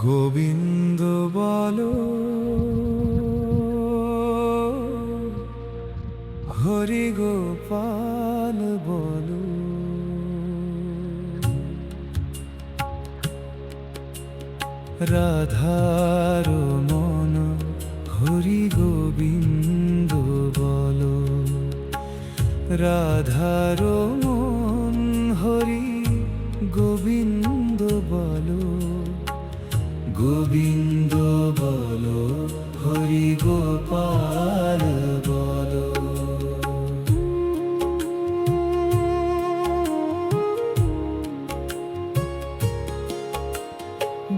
গোবিন্দ বলো, হরি গোপাল বলো। রাধার মন হরি গোবিন্দ বলো, রাধার মন হরি গোবিন্দ বলো। গোবিন্দ বলো, হরি গোপাল বলো।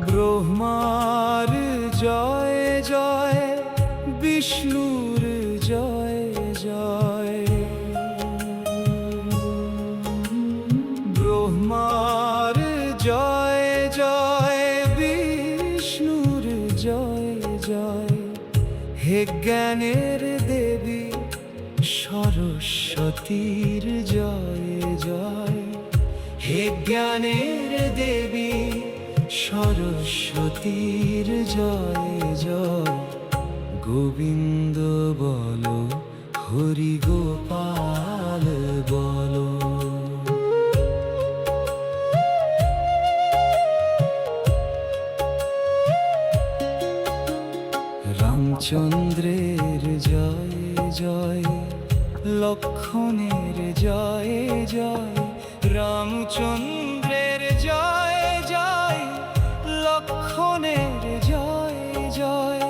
ব্রহ্মার জয় জয়, বিষ্ণুর জয় জয়। ব্রহ্মার জয় জয়, বিষ্ণুর জয় জয়। হে জ্ঞানের দেবী সরস্বতীর জয় জয়। হে জ্ঞানের দেবী সরস্বতীর জয় জয়। গোবিন্দ বলো, হরি গোপাল বলো। রামচন্দ্রের জয় জয়, লক্ষ্মণের জয় জয়। রামচন্দ্রের জয় জয়, লক্ষ্মণের জয় জয়।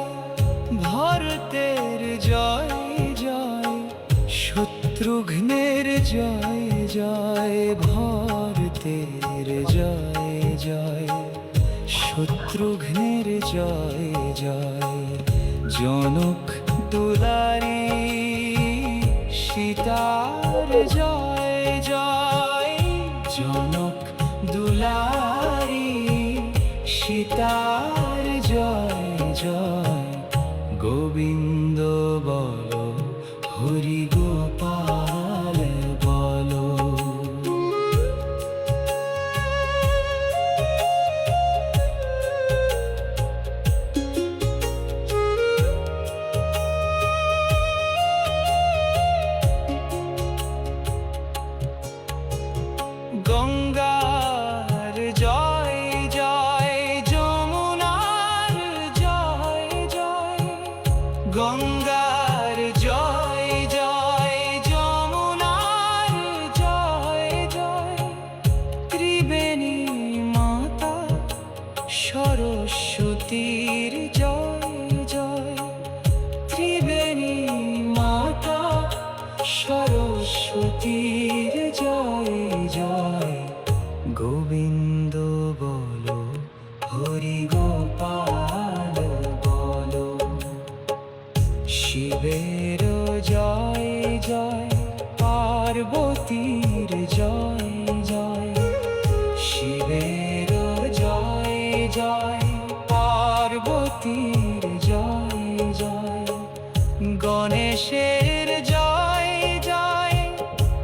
ভরতের জয় জয়, শত্রুঘ্নের জয় জয়। ভরতের জয় জয়, শত্রুঘ্নের জয় জয়। জনক দুলারি সীতার জয় জয়। জনক দুলারি সীতার জয় জয়। গোবিন্দ বলো, হরি গোপাল বলো। গঙ্গার জয় জয়, যমুনার জয় জয়। গঙ্গার জয় জয়, যমুনার জয় জয়। ত্রিবেণী মাতা সরস্বতীর জয় জয়। ত্রিবেণী মাতা সরস্বতীর জয় জয়। গোবিন্দ বলো, হরি গোপাল বলো। শিবের জয় জয়, পার্বতীর জয় জয়। শিবের জয় জয়, পার্বতীর জয় জয়। গণেশের জয় জয়,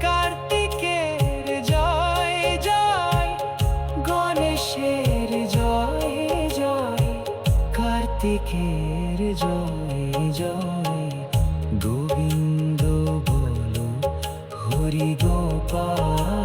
কার্তিকের জয় জয়। গণেশের জয় জয়, কার্তিকের জয় জয়। গোবিন্দ বলো, হরি গোপাল